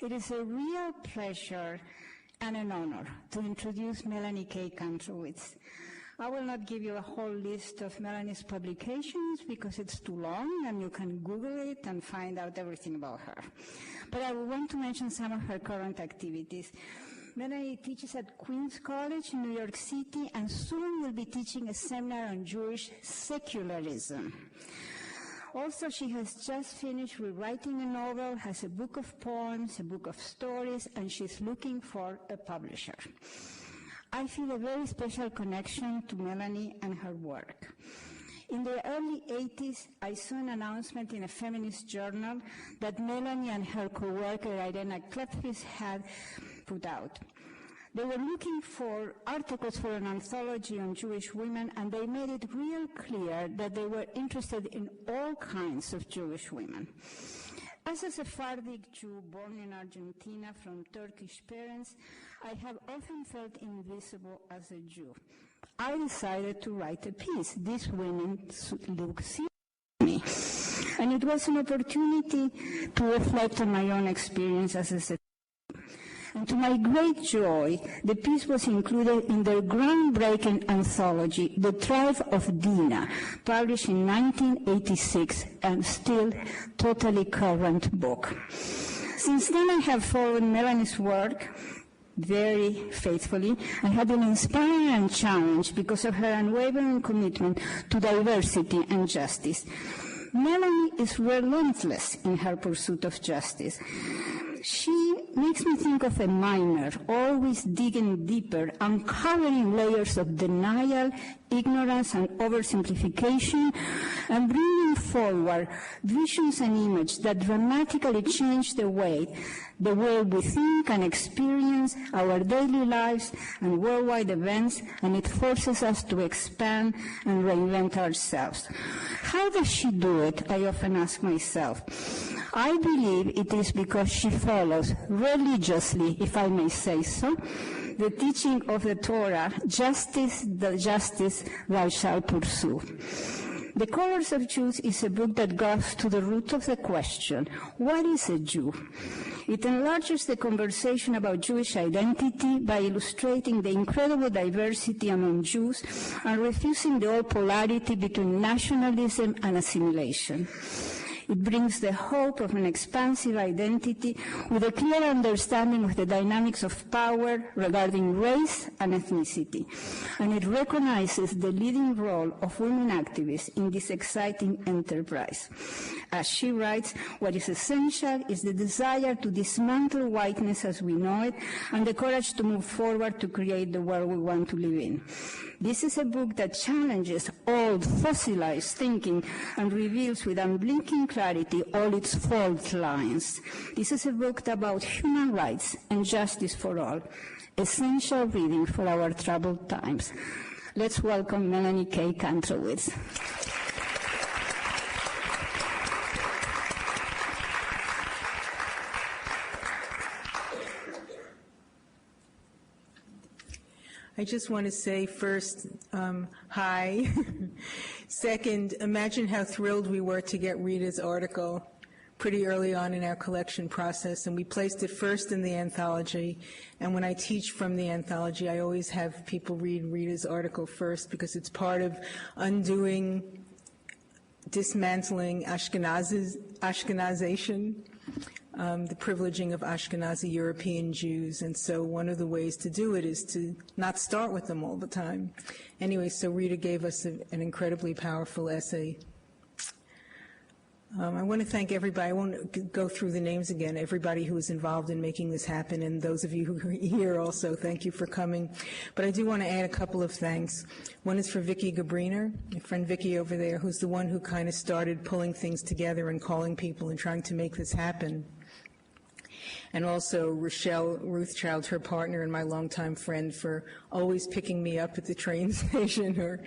It is a real pleasure and an honor to introduce Melanie Kaye Kantrowitz. I will not give you a whole list of Melanie's publications because it's too long and you can Google it and find out everything about her. But I want to mention some of her current activities. Melanie teaches at Queens College in New York City and soon will be teaching a seminar on Jewish secularism. Also, she has just finished rewriting a novel, has a book of poems, a book of stories, and she's looking for a publisher. I feel a very special connection to Melanie and her work. In the early 80s, I saw an announcement in a feminist journal that Melanie and her co-worker Irena Klepfis had put out. They were looking for articles for an anthology on Jewish women, and they made it real clear that they were interested in all kinds of Jewish women. As a Sephardic Jew born in Argentina from Turkish parents, I have often felt invisible as a Jew. I decided to write a piece. These women look serious to me. And it was an opportunity to reflect on my own experience as a Sephardic. And to my great joy, the piece was included in their groundbreaking anthology, The Tribe of Dinah, published in 1986 and still totally current book. Since then, I have followed Melanie's work very faithfully and have been inspired and challenged because of her unwavering commitment to diversity and justice. Melanie is relentless in her pursuit of justice. She makes me think of a miner, always digging deeper, uncovering layers of denial, ignorance, and oversimplification, and bringing forward visions and images that dramatically change the way we think and experience our daily lives and worldwide events, and it forces us to expand and reinvent ourselves. How does she do it? I often ask myself. I believe it is because she follows religiously, if I may say so, the teaching of the Torah, justice, the justice thou shalt pursue. The Colors of Jews is a book that goes to the root of the question, what is a Jew? It enlarges the conversation about Jewish identity by illustrating the incredible diversity among Jews and refusing the old polarity between nationalism and assimilation. It brings the hope of an expansive identity with a clear understanding of the dynamics of power regarding race and ethnicity. And it recognizes the leading role of women activists in this exciting enterprise. As she writes, what is essential is the desire to dismantle whiteness as we know it and the courage to move forward to create the world we want to live in. This is a book that challenges old, fossilized thinking and reveals with unblinking clarity all its fault lines. This is a book about human rights and justice for all, essential reading for our troubled times. Let's welcome Melanie Kaye Kantrowitz. I just want to say first, hi. Second, imagine how thrilled we were to get Rita's article pretty early on in our collection process, and we placed it first in the anthology. And when I teach from the anthology, I always have people read Rita's article first because it's part of undoing, dismantling Ashkenazization. The privileging of Ashkenazi European Jews, and so one of the ways to do it is to not start with them all the time. Anyway, so Rita gave us an incredibly powerful essay. I want to thank everybody. I won't go through the names again, everybody who was involved in making this happen, and those of you who are here also, thank you for coming. But I do want to add a couple of thanks. One is for Vicki Gabriner, my friend Vicki over there, who's the one who kind of started pulling things together and calling people and trying to make this happen. And also Rochelle Ruthchild, her partner and my longtime friend, for always picking me up at the train station or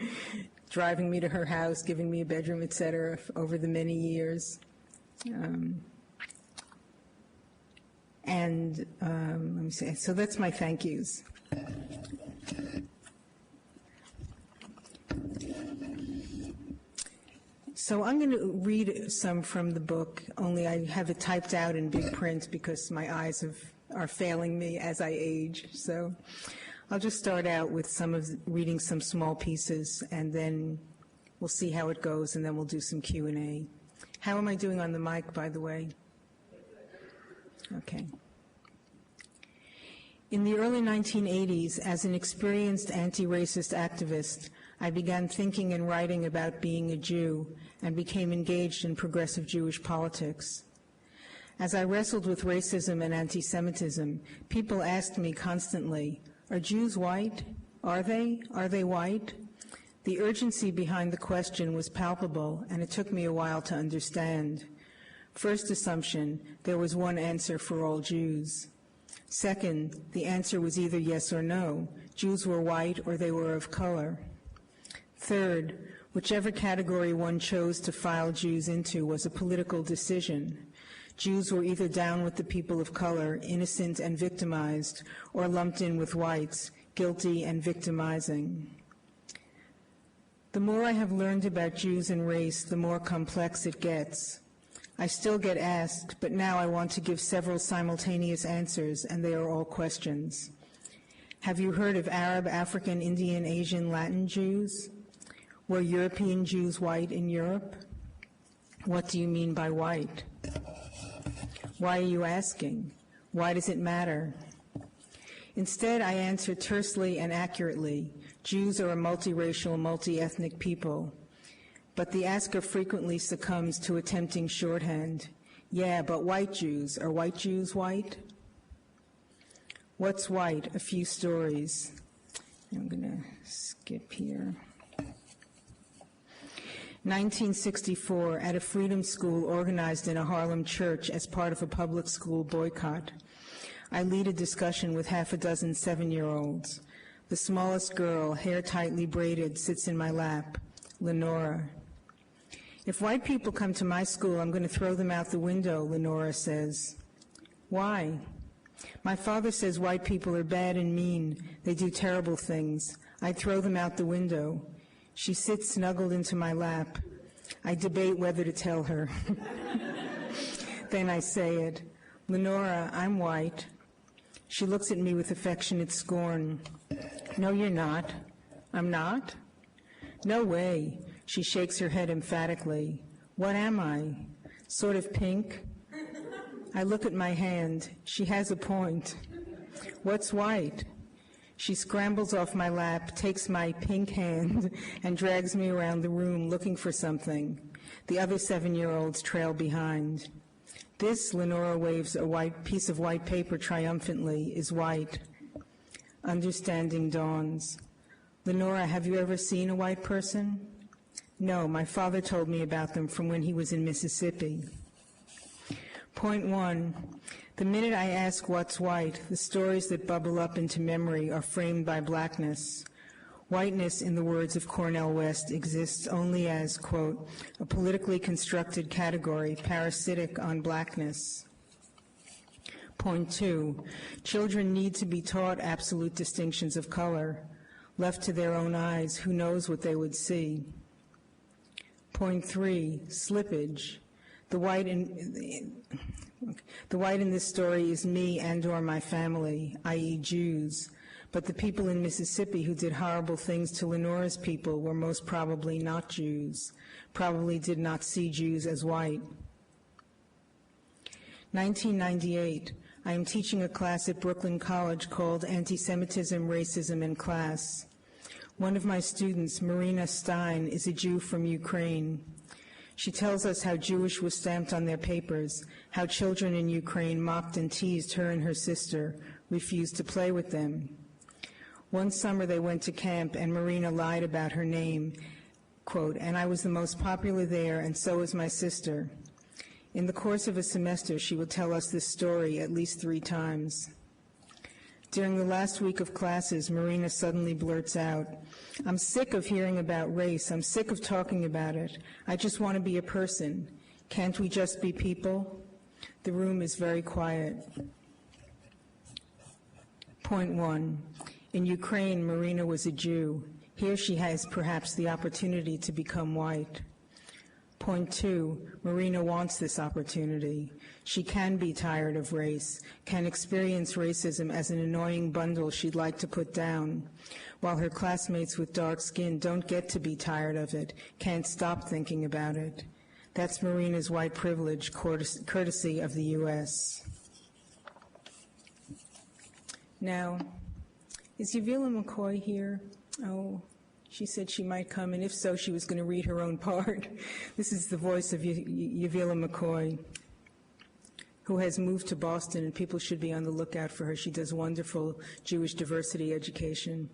driving me to her house, giving me a bedroom, etc., over the many years. Let me see. So that's my thank yous. So I'm going to read some from the book, only I have it typed out in big print because my eyes are failing me as I age. So I'll just start out with reading some small pieces, and then we'll see how it goes, and then we'll do some Q&A. How am I doing on the mic, by the way? Okay. In the early 1980s, as an experienced anti-racist activist, I began thinking and writing about being a Jew and became engaged in progressive Jewish politics. As I wrestled with racism and anti-Semitism, people asked me constantly, "Are Jews white? Are they? Are they white?" The urgency behind the question was palpable, and it took me a while to understand. First assumption, there was one answer for all Jews. Second, the answer was either yes or no. Jews were white or they were of color. Third, whichever category one chose to file Jews into was a political decision. Jews were either down with the people of color, innocent and victimized, or lumped in with whites, guilty and victimizing. The more I have learned about Jews and race, the more complex it gets. I still get asked, but now I want to give several simultaneous answers, and they are all questions. Have you heard of Arab, African, Indian, Asian, Latin Jews? Were European Jews white in Europe? What do you mean by white? Why are you asking? Why does it matter? Instead, I answer tersely and accurately. Jews are a multiracial, multi-ethnic people. But the asker frequently succumbs to a tempting shorthand. Yeah, but white Jews. Are white Jews white? What's white? A few stories. I'm going to skip here. 1964, at a freedom school organized in a Harlem church as part of a public school boycott, I lead a discussion with half a dozen 7-year-olds. The smallest girl, hair tightly braided, sits in my lap, Lenora. If white people come to my school, I'm going to throw them out the window, Lenora says. Why? My father says white people are bad and mean. They do terrible things. I'd throw them out the window. She sits snuggled into my lap. I debate whether to tell her. Then I say it. Lenora, I'm white. She looks at me with affectionate scorn. No, you're not. I'm not? No way. She shakes her head emphatically. What am I? Sort of pink? I look at my hand. She has a point. What's white? She scrambles off my lap, takes my pink hand, and drags me around the room looking for something. The other 7-year-olds trail behind. This, Lenora waves a white piece of white paper triumphantly, is white. Understanding dawns. Lenora, have you ever seen a white person? No, my father told me about them from when he was in Mississippi. Point 1. The minute I ask what's white, the stories that bubble up into memory are framed by blackness. Whiteness, in the words of Cornel West, exists only as, quote, a politically constructed category parasitic on blackness. Point 2, children need to be taught absolute distinctions of color. Left to their own eyes, who knows what they would see? Point 3, slippage. The white in this story is me and or my family, i.e. Jews, but the people in Mississippi who did horrible things to Lenora's people were most probably not Jews, probably did not see Jews as white. 1998, I am teaching a class at Brooklyn College called Anti-Semitism, Racism, and Class. One of my students, Marina Stein, is a Jew from Ukraine. She tells us how Jewish was stamped on their papers, how children in Ukraine mocked and teased her and her sister, refused to play with them. One summer they went to camp and Marina lied about her name, quote, and I was the most popular there and so was my sister. In the course of a semester, she would tell us this story at least 3 times. During the last week of classes, Marina suddenly blurts out, I'm sick of hearing about race. I'm sick of talking about it. I just want to be a person. Can't we just be people? The room is very quiet. Point 1. In Ukraine, Marina was a Jew. Here she has perhaps the opportunity to become white. Point 2, Marina wants this opportunity. She can be tired of race, can experience racism as an annoying bundle she'd like to put down, while her classmates with dark skin don't get to be tired of it, can't stop thinking about it. That's Marina's white privilege, courtesy of the U.S. Now, is Yavila McCoy here? Oh, she said she might come, and if so, she was going to read her own part. This is the voice of Yavila McCoy, who has moved to Boston, and people should be on the lookout for her. She does wonderful Jewish diversity education.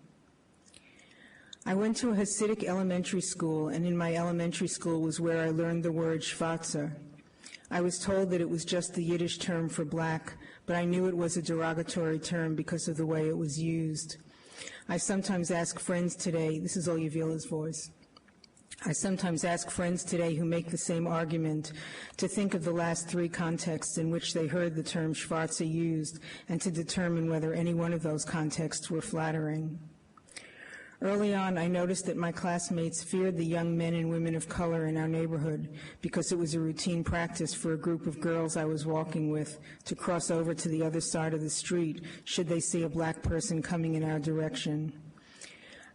I went to a Hasidic elementary school, and in my elementary school was where I learned the word Schwarzer. I was told that it was just the Yiddish term for black, but I knew it was a derogatory term because of the way it was used. I sometimes ask friends today, this is all Yavila's voice, I sometimes ask friends today who make the same argument to think of the last 3 contexts in which they heard the term Schwarzer used and to determine whether any one of those contexts were flattering. Early on, I noticed that my classmates feared the young men and women of color in our neighborhood because it was a routine practice for a group of girls I was walking with to cross over to the other side of the street should they see a black person coming in our direction.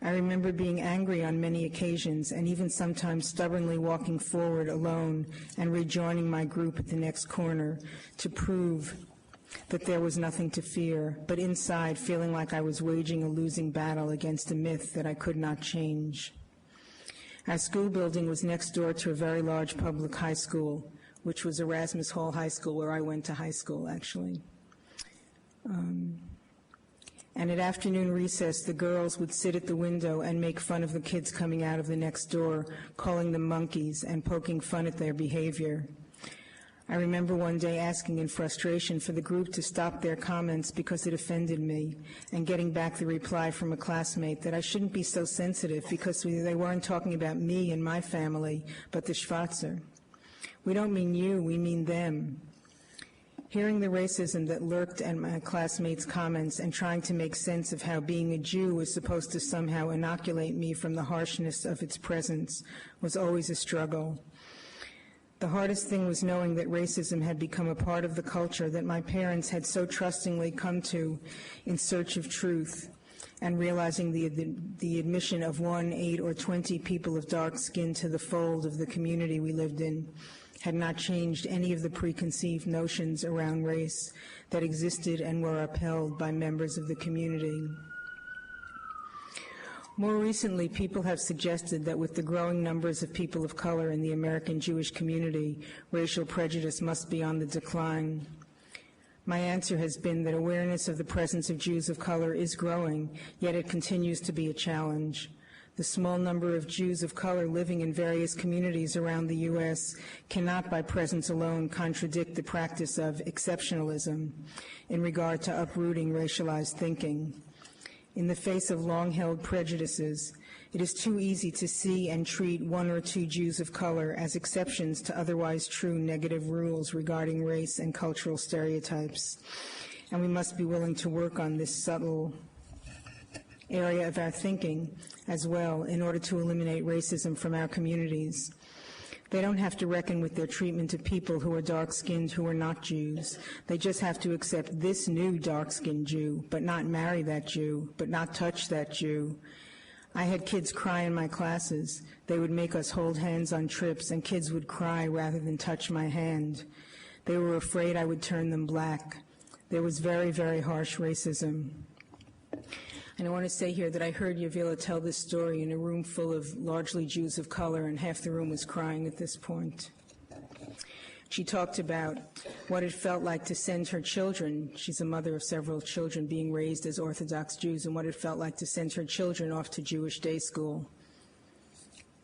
I remember being angry on many occasions and even sometimes stubbornly walking forward alone and rejoining my group at the next corner to prove that there was nothing to fear, but inside feeling like I was waging a losing battle against a myth that I could not change. Our school building was next door to a very large public high school, which was Erasmus Hall High School, where I went to high school, actually. And at afternoon recess, the girls would sit at the window and make fun of the kids coming out of the next door, calling them monkeys and poking fun at their behavior. I remember one day asking in frustration for the group to stop their comments because it offended me, and getting back the reply from a classmate that I shouldn't be so sensitive because they weren't talking about me and my family, but the Schwarzer. We don't mean you, we mean them. Hearing the racism that lurked in my classmates' comments and trying to make sense of how being a Jew was supposed to somehow inoculate me from the harshness of its presence was always a struggle. The hardest thing was knowing that racism had become a part of the culture that my parents had so trustingly come to in search of truth, and realizing the admission of 1, 8, or 20 people of dark skin to the fold of the community we lived in had not changed any of the preconceived notions around race that existed and were upheld by members of the community. More recently, people have suggested that with the growing numbers of people of color in the American Jewish community, racial prejudice must be on the decline. My answer has been that awareness of the presence of Jews of color is growing, yet it continues to be a challenge. The small number of Jews of color living in various communities around the U.S. cannot by presence alone contradict the practice of exceptionalism in regard to uprooting racialized thinking. In the face of long-held prejudices, it is too easy to see and treat 1 or 2 Jews of color as exceptions to otherwise true negative rules regarding race and cultural stereotypes. And we must be willing to work on this subtle area of our thinking as well in order to eliminate racism from our communities. They don't have to reckon with their treatment of people who are dark-skinned who are not Jews. They just have to accept this new dark-skinned Jew, but not marry that Jew, but not touch that Jew. I had kids cry in my classes. They would make us hold hands on trips, and kids would cry rather than touch my hand. They were afraid I would turn them black. There was very, very harsh racism. And I want to say here that I heard Yavila tell this story in a room full of largely Jews of color, and half the room was crying at this point. She talked about what it felt like to send her children, she's a mother of several children being raised as Orthodox Jews, and what it felt like to send her children off to Jewish day school,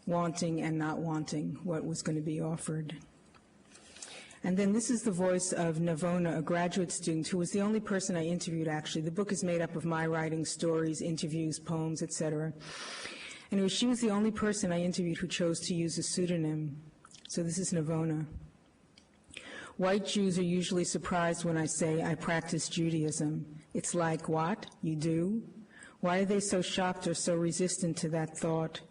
wanting and not wanting what was going to be offered. And then this is the voice of Navona, a graduate student who was the only person I interviewed, actually. The book is made up of my writing, stories, interviews, poems, etc. And she was the only person I interviewed who chose to use a pseudonym. So this is Navona. White Jews are usually surprised when I say I practice Judaism. It's like, what? You do? Why are they so shocked or so resistant to that thought?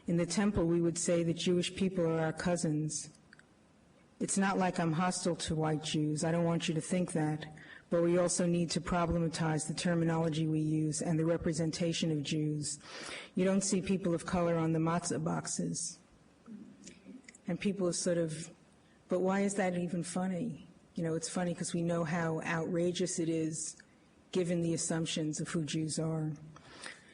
In the temple, we would say that Jewish people are our cousins. It's not like I'm hostile to white Jews. I don't want you to think that. But we also need to problematize the terminology we use and the representation of Jews. You don't see people of color on the matzah boxes. And people are sort of, but why is that even funny? You know, it's funny because we know how outrageous it is given the assumptions of who Jews are.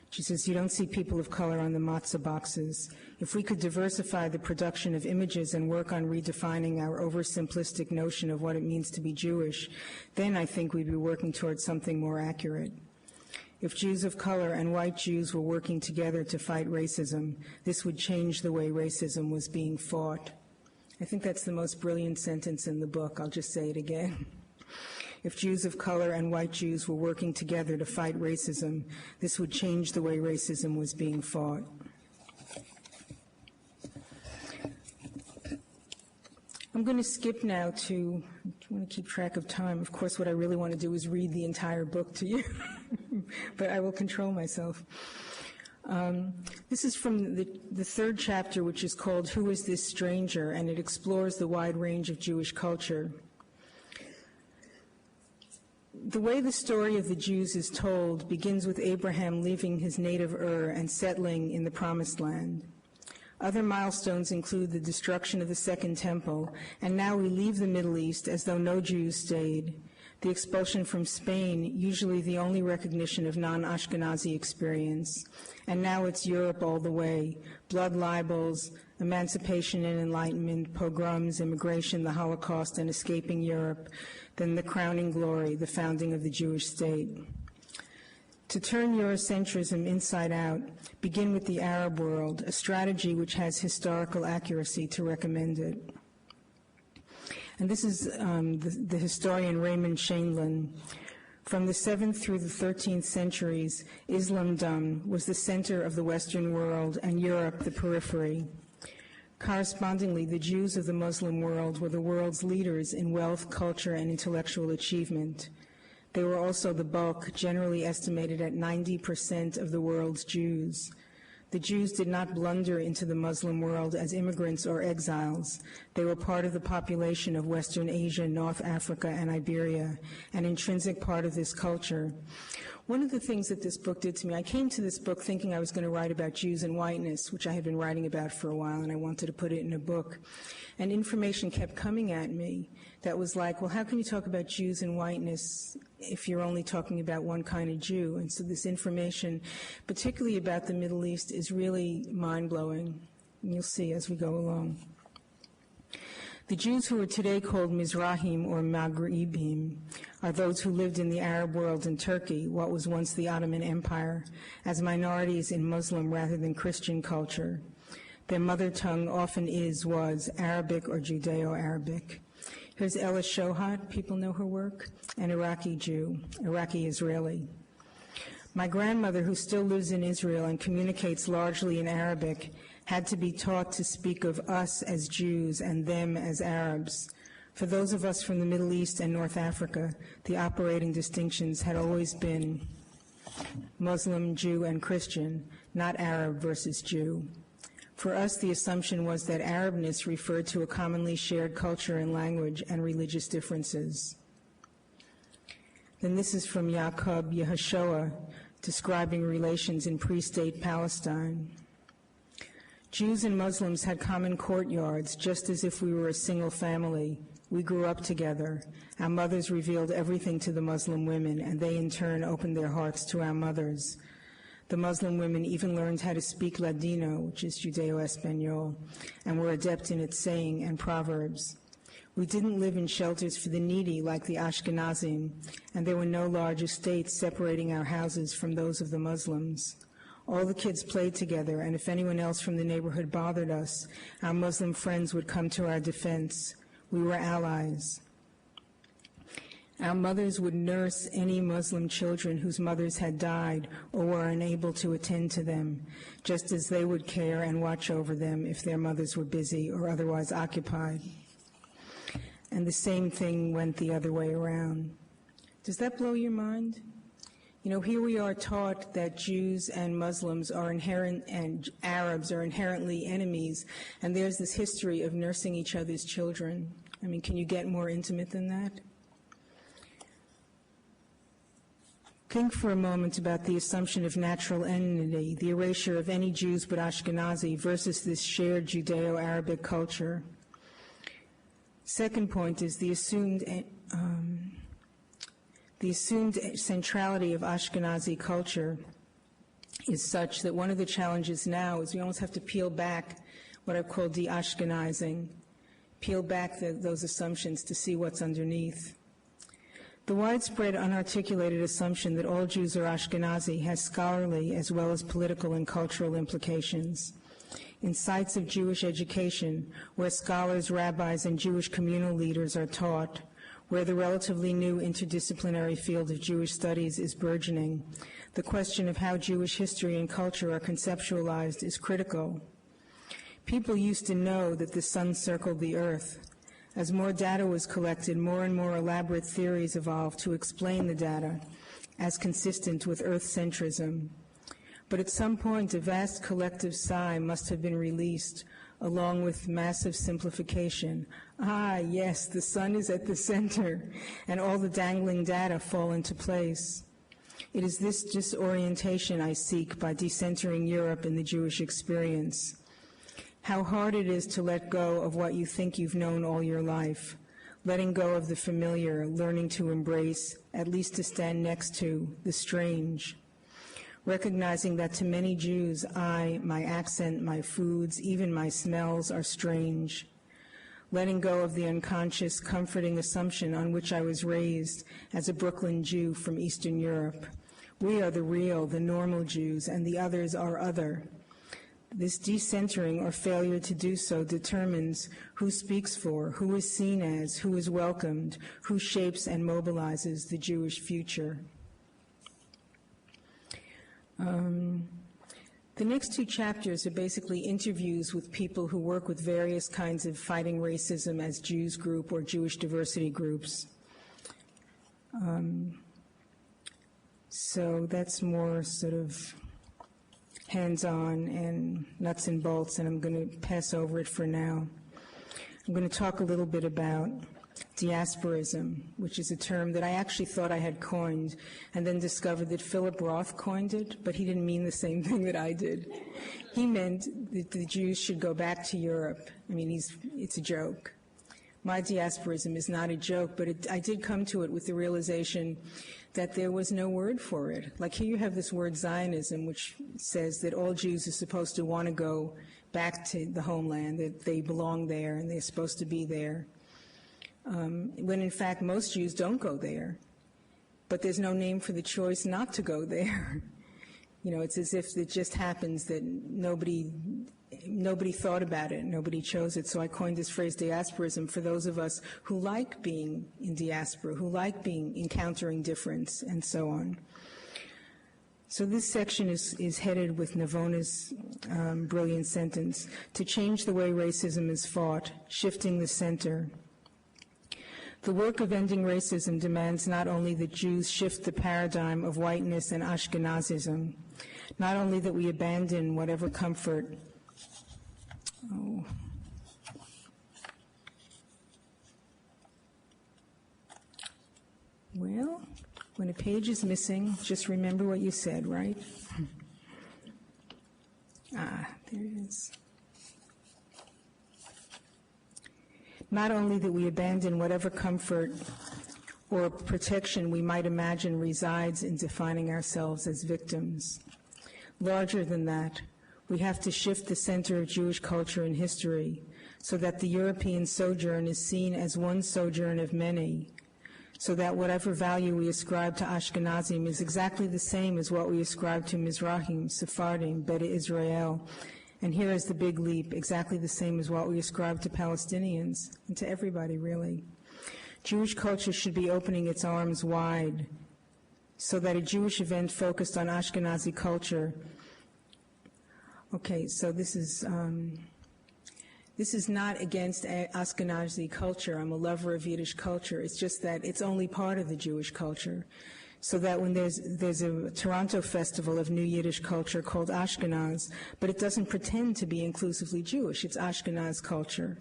She says, you don't see people of color on the matzah boxes. If we could diversify the production of images and work on redefining our oversimplistic notion of what it means to be Jewish, then I think we'd be working towards something more accurate. If Jews of color and white Jews were working together to fight racism, this would change the way racism was being fought. I think that's the most brilliant sentence in the book. I'll just say it again. If Jews of color and white Jews were working together to fight racism, this would change the way racism was being fought. I'm going to skip now to, I want to keep track of time. Of course, what I really want to do is read the entire book to you, but I will control myself. This is from the third chapter, which is called Who is This Stranger? And it explores the wide range of Jewish culture. The way the story of the Jews is told begins with Abraham leaving his native Ur and settling in the Promised Land. Other milestones include the destruction of the Second Temple, and now we leave the Middle East as though no Jews stayed. The expulsion from Spain, usually the only recognition of non-Ashkenazi experience. And now it's Europe all the way. Blood libels, emancipation and enlightenment, pogroms, immigration, the Holocaust, and escaping Europe. Then the crowning glory, the founding of the Jewish state. To turn Eurocentrism inside out, begin with the Arab world, a strategy which has historical accuracy to recommend it. And this is the historian Raymond Shainlin. From the 7th through the 13th centuries, Islamdom was the center of the Western world and Europe the periphery. Correspondingly, the Jews of the Muslim world were the world's leaders in wealth, culture, and intellectual achievement. They were also the bulk, generally estimated at 90% of the world's Jews. The Jews did not blunder into the Muslim world as immigrants or exiles. They were part of the population of Western Asia, North Africa, and Iberia, an intrinsic part of this culture. One of the things that this book did to me, I came to this book thinking I was going to write about Jews and whiteness, which I had been writing about for a while, and I wanted to put it in a book. And information kept coming at me that was like, well, how can you talk about Jews and whiteness if you're only talking about one kind of Jew? And so this information, particularly about the Middle East, is really mind-blowing. And you'll see as we go along. The Jews who are today called Mizrahim or Maghribim are those who lived in the Arab world in Turkey, what was once the Ottoman Empire, as minorities in Muslim rather than Christian culture. Their mother tongue often was Arabic or Judeo-Arabic. Here's Ella Shohat, people know her work, an Iraqi Jew, Iraqi-Israeli. My grandmother, who still lives in Israel and communicates largely in Arabic, had to be taught to speak of us as Jews and them as Arabs. For those of us from the Middle East and North Africa, the operating distinctions had always been Muslim, Jew, and Christian, not Arab versus Jew. For us, the assumption was that Arabness referred to a commonly shared culture and language and religious differences. Then this is from Yaakov Yehoshoah, describing relations in pre-state Palestine. Jews and Muslims had common courtyards, just as if we were a single family. We grew up together. Our mothers revealed everything to the Muslim women, and they in turn opened their hearts to our mothers. The Muslim women even learned how to speak Ladino, which is Judeo-Espanol, and were adept in its saying and proverbs. We didn't live in shelters for the needy like the Ashkenazim, and there were no large estates separating our houses from those of the Muslims. All the kids played together, and if anyone else from the neighborhood bothered us, our Muslim friends would come to our defense. We were allies. Our mothers would nurse any Muslim children whose mothers had died or were unable to attend to them, just as they would care and watch over them if their mothers were busy or otherwise occupied. And the same thing went the other way around. Does that blow your mind? You know, here we are taught that Jews and Muslims are and Arabs are inherently enemies, and there's this history of nursing each other's children. I mean, can you get more intimate than that? Think for a moment about the assumption of natural enmity, the erasure of any Jews but Ashkenazi versus this shared Judeo-Arabic culture. Second point is the assumed centrality of Ashkenazi culture is such that one of the challenges now is we almost have to peel back what I've called de-Ashkenizing, peel back those assumptions to see what's underneath. The widespread unarticulated assumption that all Jews are Ashkenazi has scholarly as well as political and cultural implications. In sites of Jewish education, where scholars, rabbis, and Jewish communal leaders are taught, where the relatively new interdisciplinary field of Jewish studies is burgeoning, the question of how Jewish history and culture are conceptualized is critical. People used to know that the sun circled the earth. As more data was collected, more and more elaborate theories evolved to explain the data as consistent with Earth-centrism. But at some point, a vast collective sigh must have been released, along with massive simplification. Ah, yes, the sun is at the center, and all the dangling data fall into place. It is this disorientation I seek by decentering Europe in the Jewish experience. How hard it is to let go of what you think you've known all your life, letting go of the familiar, learning to embrace, at least to stand next to, the strange. Recognizing that to many Jews, my accent, my foods, even my smells are strange. Letting go of the unconscious, comforting assumption on which I was raised as a Brooklyn Jew from Eastern Europe. We are the real, the normal Jews, and the others are other. This decentering or failure to do so determines who speaks for, who is seen as, who is welcomed, who shapes and mobilizes the Jewish future. The next two chapters are basically interviews with people who work with various kinds of fighting racism as Jews group or Jewish diversity groups. So that's more sort of hands-on and nuts and bolts, and I'm going to pass over it for now. I'm going to talk a little bit about diasporism, which is a term that I actually thought I had coined and then discovered that Philip Roth coined it, but he didn't mean the same thing that I did. He meant that the Jews should go back to Europe. I mean, it's a joke. My diasporism is not a joke, but I did come to it with the realization that there was no word for it. Like here you have this word Zionism, which says that all Jews are supposed to want to go back to the homeland, that they belong there and they're supposed to be there. When in fact most Jews don't go there, but there's no name for the choice not to go there. You know, it's as if it just happens that nobody thought about it, nobody chose it. So I coined this phrase diasporism for those of us who like being in diaspora, who like encountering difference, and so on. So this section is headed with Navona's brilliant sentence, to change the way racism is fought, shifting the center. The work of ending racism demands not only that Jews shift the paradigm of whiteness and Ashkenazism, not only that we abandon whatever comfort. Oh. Well, when a page is missing, just remember what you said, right? Ah, there it is. Not only that we abandon whatever comfort or protection we might imagine resides in defining ourselves as victims. Larger than that, we have to shift the center of Jewish culture and history so that the European sojourn is seen as one sojourn of many, so that whatever value we ascribe to Ashkenazim is exactly the same as what we ascribe to Mizrahim, Sephardim, Beta Israel. And here is the big leap, exactly the same as what we ascribe to Palestinians and to everybody, really. Jewish culture should be opening its arms wide so that a Jewish event focused on Ashkenazi culture. Okay, so this is not against Ashkenazi culture. I'm a lover of Yiddish culture. It's just that it's only part of the Jewish culture. So that when there's a Toronto festival of new Yiddish culture called Ashkenaz, but it doesn't pretend to be inclusively Jewish, it's Ashkenaz culture.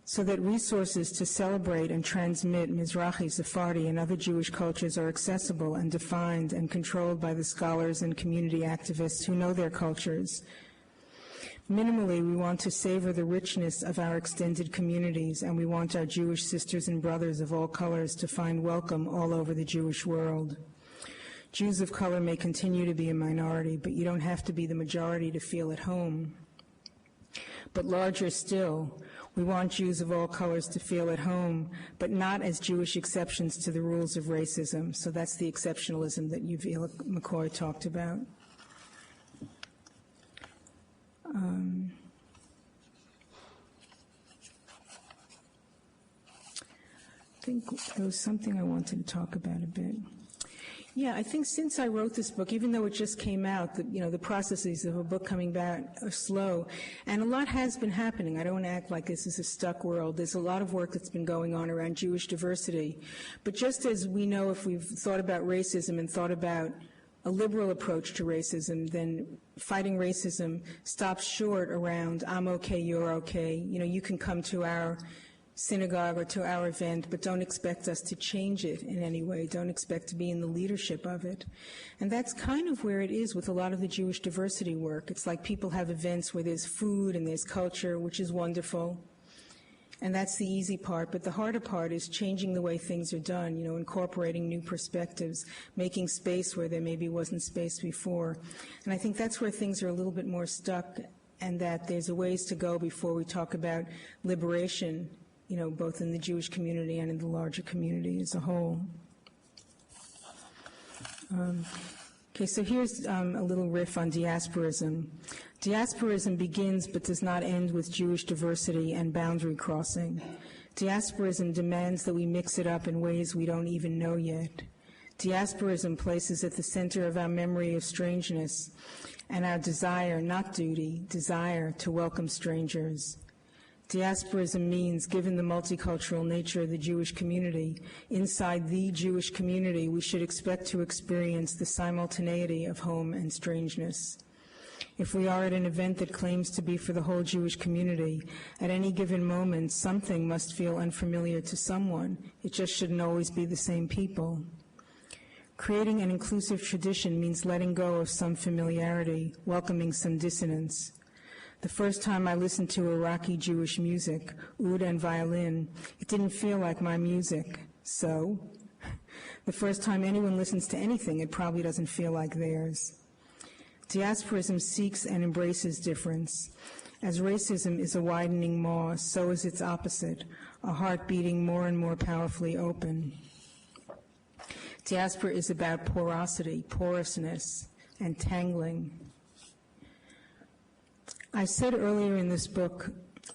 So that resources to celebrate and transmit Mizrahi, Sephardi, and other Jewish cultures are accessible and defined and controlled by the scholars and community activists who know their cultures. Minimally, we want to savor the richness of our extended communities, and we want our Jewish sisters and brothers of all colors to find welcome all over the Jewish world. Jews of color may continue to be a minority, but you don't have to be the majority to feel at home. But larger still, we want Jews of all colors to feel at home, but not as Jewish exceptions to the rules of racism. So that's the exceptionalism that Yuvila McCoy talked about. I think there was something I wanted to talk about a bit. Yeah, I think since I wrote this book, even though it just came out, the processes of a book coming back are slow, and a lot has been happening. I don't want to act like this is a stuck world. There's a lot of work that's been going on around Jewish diversity. But just as we know, if we've thought about racism and thought about a liberal approach to racism, then fighting racism stops short around, I'm okay, you're okay. You can come to our synagogue or to our event, but don't expect us to change it in any way. Don't expect to be in the leadership of it. And that's kind of where it is with a lot of the Jewish diversity work. It's like people have events where there's food and there's culture, which is wonderful. And that's the easy part. But the harder part is changing the way things are done, incorporating new perspectives, making space where there maybe wasn't space before. And I think that's where things are a little bit more stuck, and that there's a ways to go before we talk about liberation, both in the Jewish community and in the larger community as a whole. Okay, so here's a little riff on diasporism. Diasporism begins but does not end with Jewish diversity and boundary crossing. Diasporism demands that we mix it up in ways we don't even know yet. Diasporism places at the center of our memory of strangeness and our desire, not duty, desire to welcome strangers. Diasporism means, given the multicultural nature of the Jewish community, inside the Jewish community we should expect to experience the simultaneity of home and strangeness. If we are at an event that claims to be for the whole Jewish community, at any given moment something must feel unfamiliar to someone. It just shouldn't always be the same people. Creating an inclusive tradition means letting go of some familiarity, welcoming some dissonance. The first time I listened to Iraqi Jewish music, oud and violin, it didn't feel like my music. So, the first time anyone listens to anything, it probably doesn't feel like theirs. Diasporism seeks and embraces difference. As racism is a widening maw, so is its opposite, a heart beating more and more powerfully open. Diaspora is about porosity, porousness, and tangling. I said earlier in this book,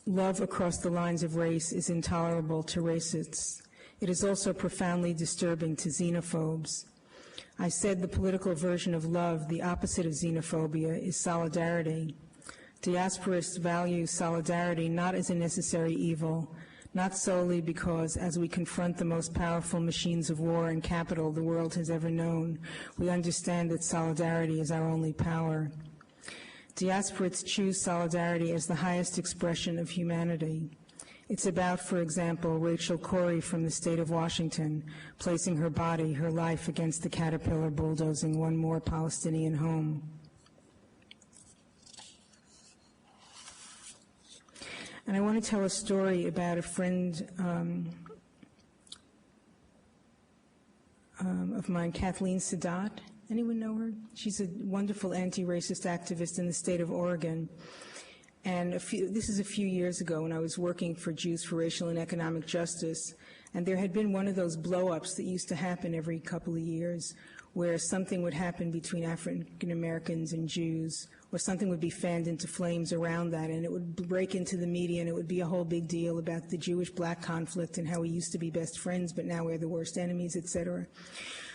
love across the lines of race is intolerable to racists. It is also profoundly disturbing to xenophobes. I said the political version of love, the opposite of xenophobia, is solidarity. Diasporists value solidarity not as a necessary evil, not solely because, as we confront the most powerful machines of war and capital the world has ever known, we understand that solidarity is our only power. Diasporists choose solidarity as the highest expression of humanity. It's about, for example, Rachel Corrie from the state of Washington, placing her body, her life against the caterpillar bulldozing one more Palestinian home. And I want to tell a story about a friend of mine, Kathleen Sadat. Anyone know her? She's a wonderful anti-racist activist in the state of Oregon. And this is a few years ago when I was working for Jews for Racial and Economic Justice, and there had been one of those blow-ups that used to happen every couple of years where something would happen between African Americans and Jews, or something would be fanned into flames around that, and it would break into the media, and it would be a whole big deal about the Jewish-black conflict and how we used to be best friends, but now we're the worst enemies, etc.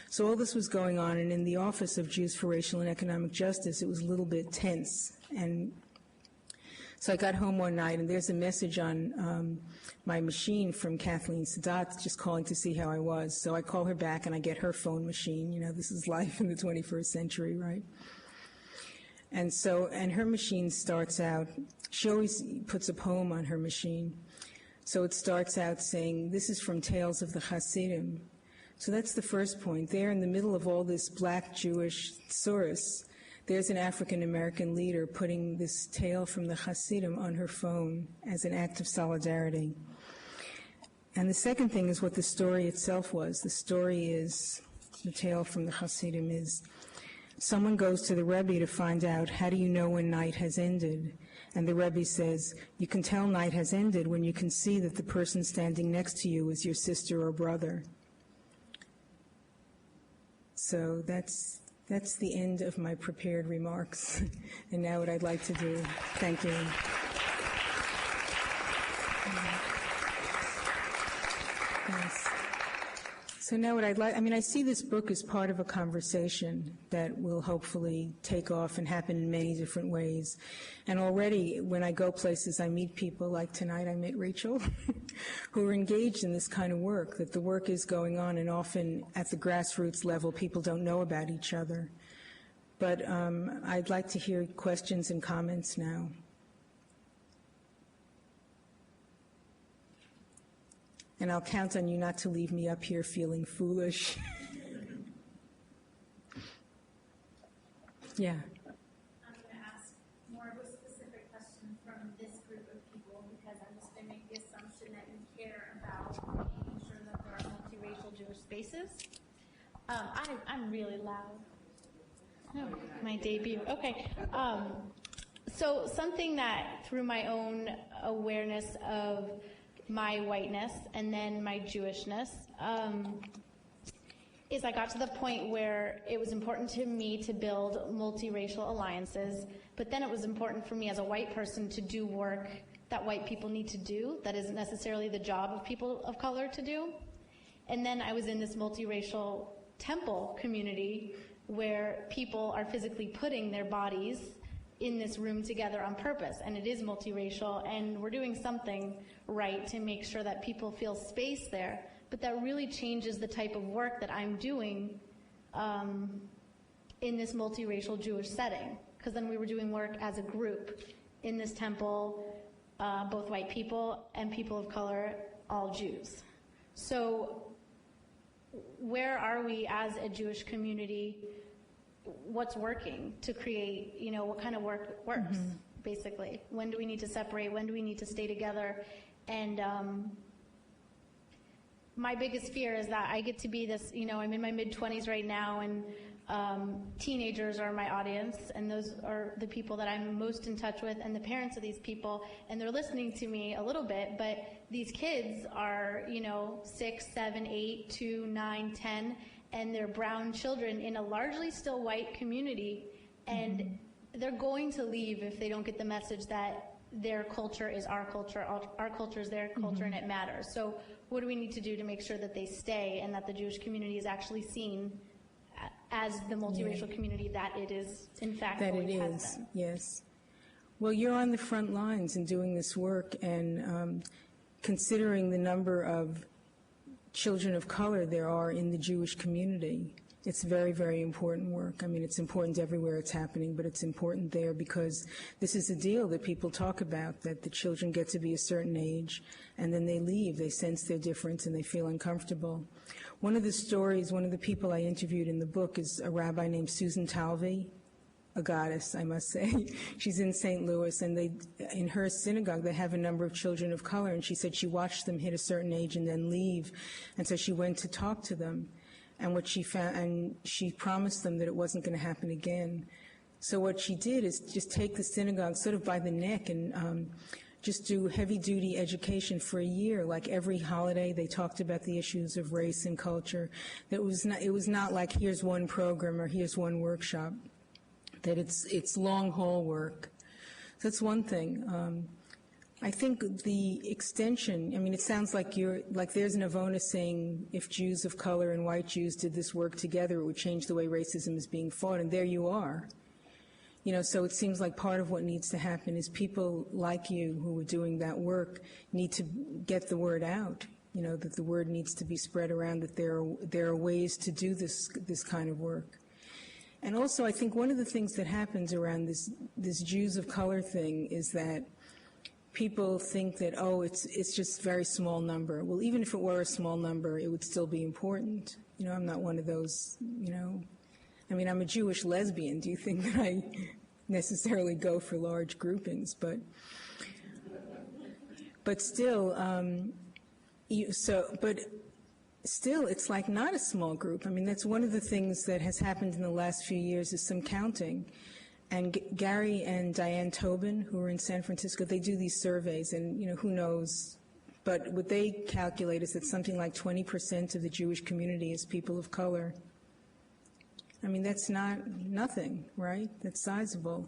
So all this was going on, and in the Office of Jews for Racial and Economic Justice, it was a little bit tense. And So I got home one night, and there's a message on my machine from Kathleen Sadat just calling to see how I was. So I call her back, and I get her phone machine. You know, this is life in the 21st century, right? And her machine starts out, she always puts a poem on her machine. So it starts out saying, this is from Tales of the Hasidim. So that's the first point. There in the middle of all this black Jewish thesaurus, there's an African-American leader putting this tale from the Hasidim on her phone as an act of solidarity. And the second thing is what the story itself was. The story is, the tale from the Hasidim is, someone goes to the Rebbe to find out, how do you know when night has ended? And the Rebbe says, you can tell night has ended when you can see that the person standing next to you is your sister or brother. So that's the end of my prepared remarks. And now what I'd like to do, thank you. Thanks. So now what I'd like, I see this book as part of a conversation that will hopefully take off and happen in many different ways. And already when I go places, I meet people, like tonight I met Rachel, who are engaged in this kind of work, that the work is going on, and often at the grassroots level, people don't know about each other. But I'd like to hear questions and comments now. And I'll count on you not to leave me up here feeling foolish. Yeah. I'm going to ask more of a specific question from this group of people, because I'm just going to make the assumption that you care about making sure that there are multiracial Jewish spaces. I'm really loud. No, my debut. Okay. So something that, through my own awareness of my whiteness and then my Jewishness, is I got to the point where it was important to me to build multiracial alliances, but then it was important for me as a white person to do work that white people need to do that isn't necessarily the job of people of color to do. And then I was in this multiracial temple community where people are physically putting their bodies in this room together on purpose, and it is multiracial, and we're doing something right to make sure that people feel space there, but that really changes the type of work that I'm doing in this multiracial Jewish setting, because then we were doing work as a group in this temple, both white people and people of color, all Jews. So where are we as a Jewish community? What's working to create, what kind of work works, basically? When do we need to separate? When do we need to stay together? And my biggest fear is that I get to be this, I'm in my mid-20s right now, and teenagers are my audience, and those are the people that I'm most in touch with, and the parents of these people, and they're listening to me a little bit, but these kids are, 6, 7, 8, 2, 9, 10, and they're brown children in a largely still white community, and they're going to leave if they don't get the message that their culture is our culture is their culture, and it matters. So what do we need to do to make sure that they stay and that the Jewish community is actually seen as the multiracial community that it is, in fact, that always it has is, been? yes. Well, you're on the front lines in doing this work, and considering the number of children of color there are in the Jewish community, it's very, very important work. It's important everywhere it's happening, but it's important there because this is a deal that people talk about, that the children get to be a certain age and then they leave, they sense their difference and they feel uncomfortable. One of the stories, one of the people I interviewed in the book is a rabbi named Susan Talvey, a goddess, I must say. She's in St. Louis, and in her synagogue, they have a number of children of color, and she said she watched them hit a certain age and then leave, and so she went to talk to them, and what she found, and she promised them that it wasn't going to happen again. So what she did is just take the synagogue sort of by the neck and just do heavy-duty education for a year. Like every holiday, they talked about the issues of race and culture. It was not like here's one program or here's one workshop. That it's long-haul work. So that's one thing. I think the extension, it sounds like there's Navona saying if Jews of color and white Jews did this work together, it would change the way racism is being fought, and there you are. So it seems like part of what needs to happen is people like you who are doing that work need to get the word out, that the word needs to be spread around, that there are ways to do this kind of work. And also, I think one of the things that happens around this Jews of color thing is that people think that, it's just a very small number. Well, even if it were a small number, it would still be important. I'm not one of those, I mean, I'm a Jewish lesbian. Do you think that I necessarily go for large groupings? But still, still, it's like not a small group. I mean, that's one of the things that has happened in the last few years is some counting. And Gary and Diane Tobin, who are in San Francisco, they do these surveys, and who knows. But what they calculate is that something like 20% of the Jewish community is people of color. I mean, that's not nothing, right? That's sizable.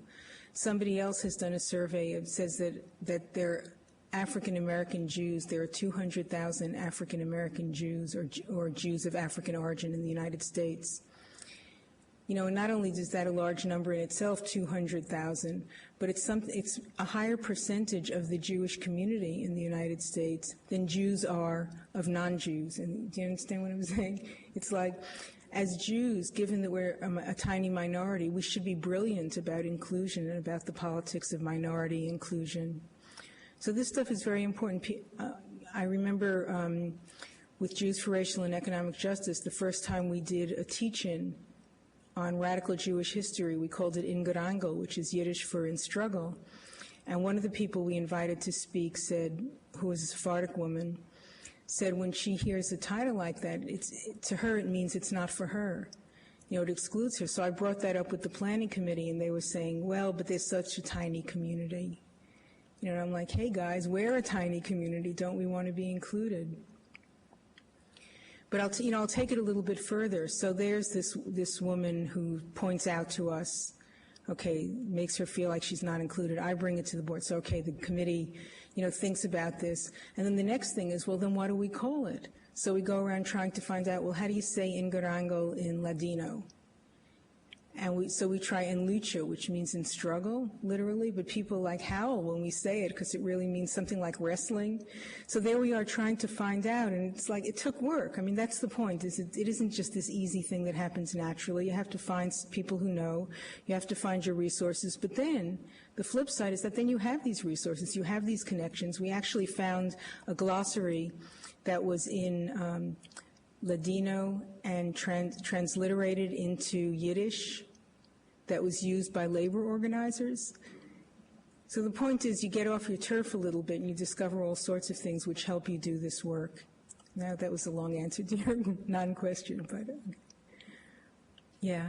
Somebody else has done a survey that says that there are African-American Jews, there are 200,000 African-American Jews or Jews of African origin in the United States. And not only is that a large number in itself, 200,000, but it's a higher percentage of the Jewish community in the United States than Jews are of non-Jews. And do you understand what I'm saying? It's like, as Jews, given that we're a tiny minority, we should be brilliant about inclusion and about the politics of minority inclusion. So this stuff is very important. I remember with Jews for Racial and Economic Justice, the first time we did a teach-in on radical Jewish history, we called it In Gerangel, which is Yiddish for in struggle. And one of the people we invited to speak said, who was a Sephardic woman, said when she hears a title like that, to her it means it's not for her. It excludes her. So I brought that up with the planning committee, and they were saying, well, but there's such a tiny community. I'm like, hey guys, we're a tiny community. Don't we want to be included? But I'll take it a little bit further. So there's this woman who points out to us, okay, makes her feel like she's not included. I bring it to the board. So, okay, the committee, thinks about this. And then the next thing is, well, then what do we call it? So we go around trying to find out, well, how do you say In Gerangel in Ladino? And so we try En Lucha, which means in struggle, literally, but people like howl when we say it because it really means something like wrestling. So there we are trying to find out, and it's like it took work. I mean, that's the point, is it isn't just this easy thing that happens naturally. You have to find people who know. You have to find your resources. But then the flip side is that then you have these resources. You have these connections. We actually found a glossary that was in Ladino and transliterated into Yiddish that was used by labor organizers. So the point is you get off your turf a little bit and you discover all sorts of things which help you do this work. Now that was a long answer to your non-question, but yeah.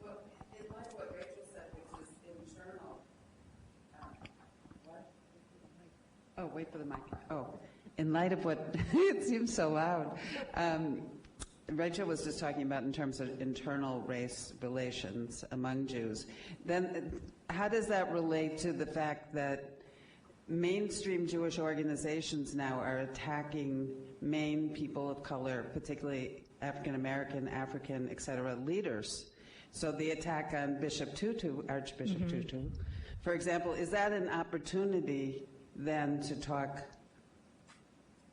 Well, in light of what Rachel said, which is internal, what? Oh, wait for the mic. Oh, in light of what, it seems so loud. Rachel was just talking about in terms of internal race relations among Jews. Then how does that relate to the fact that mainstream Jewish organizations now are attacking main people of color, particularly African American, African, et cetera, leaders? So the attack on Bishop Tutu, Archbishop Tutu, for example, is that an opportunity then to talk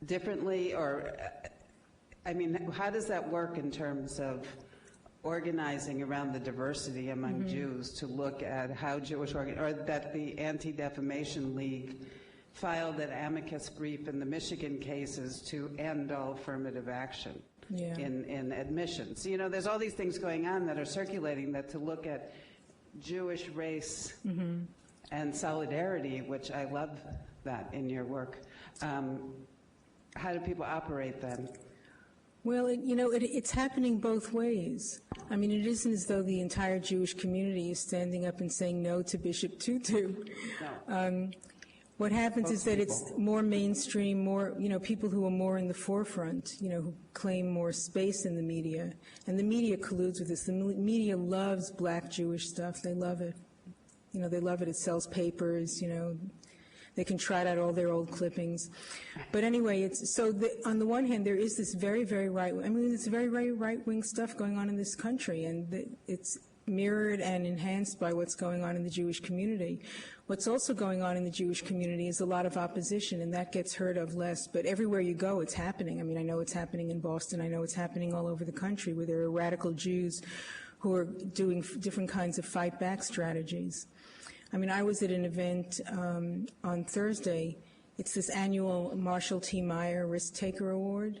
differently, or I mean, how does that work in terms of organizing around the diversity among Jews to look at how Jewish or that the Anti-Defamation League filed an amicus brief in the Michigan cases to end all affirmative action in admissions. You know, there's all these things going on that are circulating that to look at Jewish race and solidarity, which I love that in your work. How do people operate then? Well, it's happening both ways. I mean, it isn't as though the entire Jewish community is standing up and saying no to Bishop Tutu. No. What happens is that it's more mainstream, more, people who are more in the forefront, who claim more space in the media. And the media colludes with this. The media loves black Jewish stuff. They love it. They love it. It sells papers, They can trot out all their old clippings. But anyway, on the one hand, there is this very, very right-wing stuff going on in this country, and it's mirrored and enhanced by what's going on in the Jewish community. What's also going on in the Jewish community is a lot of opposition, and that gets heard of less. But everywhere you go, it's happening. I mean, I know it's happening in Boston. I know it's happening all over the country, where there are radical Jews who are doing different kinds of fight-back strategies. I mean, I was at an event on Thursday. It's this annual Marshall T. Meyer Risk Taker Award.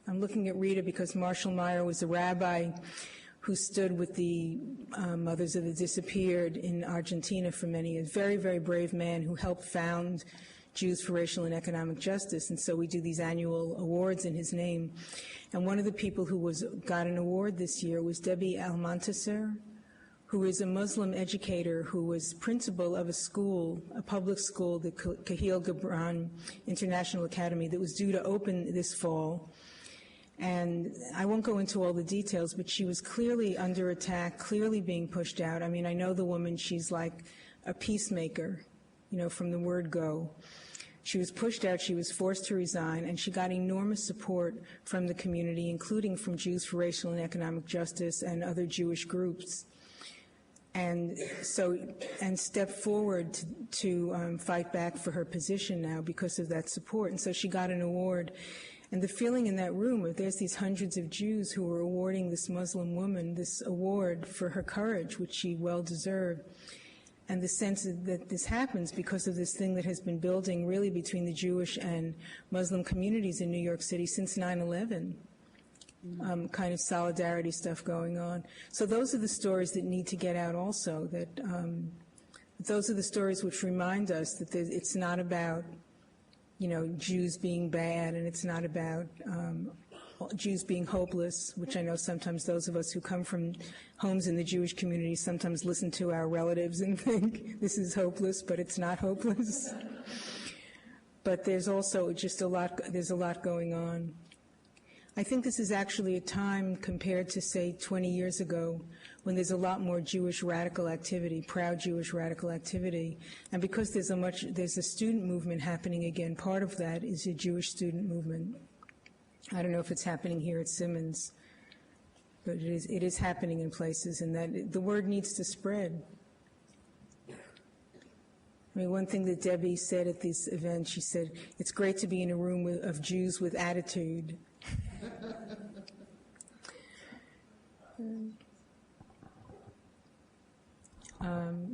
I'm looking at Rita because Marshall Meyer was a rabbi who stood with the Mothers of the Disappeared in Argentina for many years. Very, very brave man who helped found Jews for Racial and Economic Justice. And so we do these annual awards in his name. And one of the people who got an award this year was Debbie Almonteser, who is a Muslim educator who was principal of a school, a public school, the Kahil Gibran International Academy, that was due to open this fall. And I won't go into all the details, but she was clearly under attack, clearly being pushed out. I mean, I know the woman, she's like a peacemaker, you know, from the word go. She was pushed out, she was forced to resign, and she got enormous support from the community, including from Jews for Racial and Economic Justice and other Jewish groups. And stepped forward to fight back for her position now because of that support. And so she got an award. And the feeling in that room, there's these hundreds of Jews who were awarding this Muslim woman this award for her courage, which she well deserved. And the sense that this happens because of this thing that has been building really between the Jewish and Muslim communities in New York City since 9/11. Kind of solidarity stuff going on. So those are the stories that need to get out also, that those are the stories which remind us that it's not about, you know, Jews being bad, and it's not about Jews being hopeless, which I know sometimes those of us who come from homes in the Jewish community sometimes listen to our relatives and think this is hopeless, but it's not hopeless. But there's also just there's a lot going on. I think this is actually a time compared to, say, 20 years ago, when there's a lot more Jewish radical activity, proud Jewish radical activity. And because there's a student movement happening again, part of that is a Jewish student movement. I don't know if it's happening here at Simmons, but it is happening in places, and that the word needs to spread. I mean, one thing that Debbie said at this event, she said, it's great to be in a room of Jews with attitude.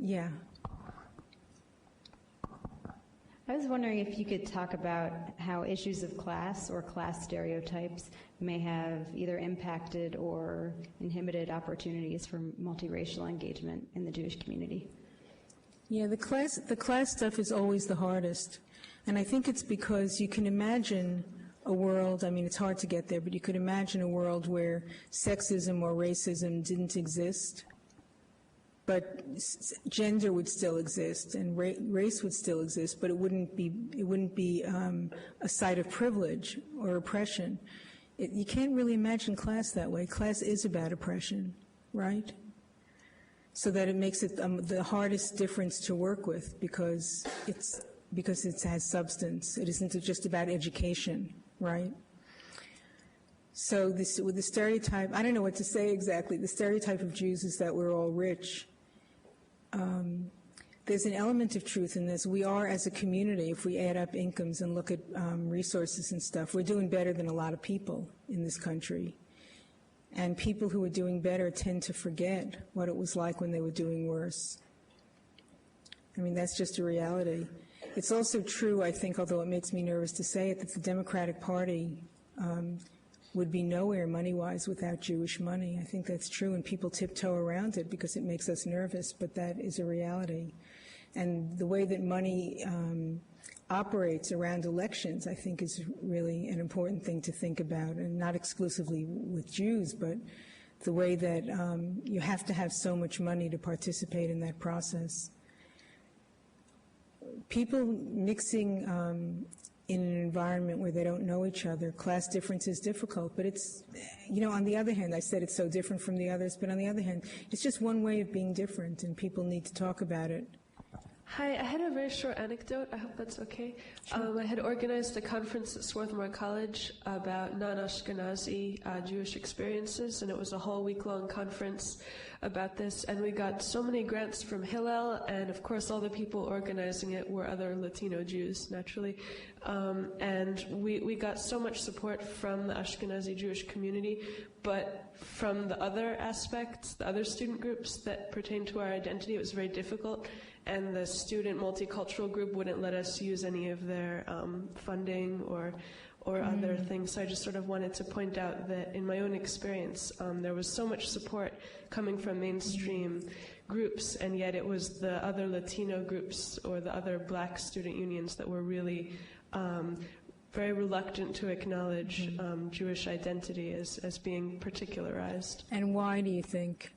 Yeah. I was wondering if you could talk about how issues of class or class stereotypes may have either impacted or inhibited opportunities for multiracial engagement in the Jewish community. Yeah, the class stuff is always the hardest. And I think it's because you can imagine a world, I mean, it's hard to get there, but you could imagine a world where sexism or racism didn't exist, but gender would still exist and race would still exist, but it wouldn't be a site of privilege or oppression. You can't really imagine class that way. Class is about oppression, right? So that it makes it the hardest difference to work with because it has substance. It isn't just about education, right? So with the stereotype, I don't know what to say exactly. The stereotype of Jews is that we're all rich. There's an element of truth in this. We are, as a community, if we add up incomes and look at resources and stuff, we're doing better than a lot of people in this country. And people who are doing better tend to forget what it was like when they were doing worse. I mean, that's just a reality. It's also true, I think, although it makes me nervous to say it, that the Democratic Party would be nowhere money-wise without Jewish money. I think that's true, and people tiptoe around it because it makes us nervous, but that is a reality. And the way that money operates around elections, I think, is really an important thing to think about, and not exclusively with Jews, but the way that you have to have so much money to participate in that process. People mixing in an environment where they don't know each other, class difference is difficult, but it's, you know, on the other hand, I said it's so different from the others, but on the other hand, it's just one way of being different, and people need to talk about it. Hi, I had a very short anecdote. I hope that's okay. Sure. I had organized a conference at Swarthmore College about non-Ashkenazi Jewish experiences, and it was a whole week-long conference about this. And we got so many grants from Hillel, and of course all the people organizing it were other Latino Jews, naturally. And we got so much support from the Ashkenazi Jewish community, but from the other aspects, the other student groups that pertain to our identity, it was very difficult. And the student multicultural group wouldn't let us use any of their funding or other things. So I just sort of wanted to point out that in my own experience, there was so much support coming from mainstream groups, and yet it was the other Latino groups or the other Black student unions that were really very reluctant to acknowledge Jewish identity as being particularized. And why do you think?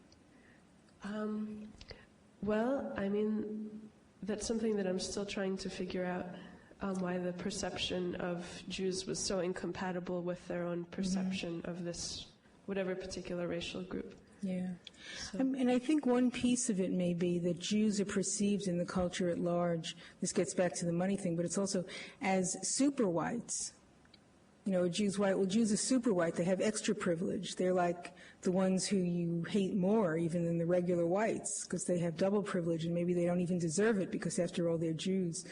Well, I mean, that's something that I'm still trying to figure out, why the perception of Jews was so incompatible with their own perception of this, whatever particular racial group. Yeah. So. And I think one piece of it may be that Jews are perceived in the culture at large, this gets back to the money thing, but it's also as super whites. You know, a Jew's white, well, Jews are super white, they have extra privilege. They're like the ones who you hate more even than the regular whites, because they have double privilege, and maybe they don't even deserve it because after all they're Jews.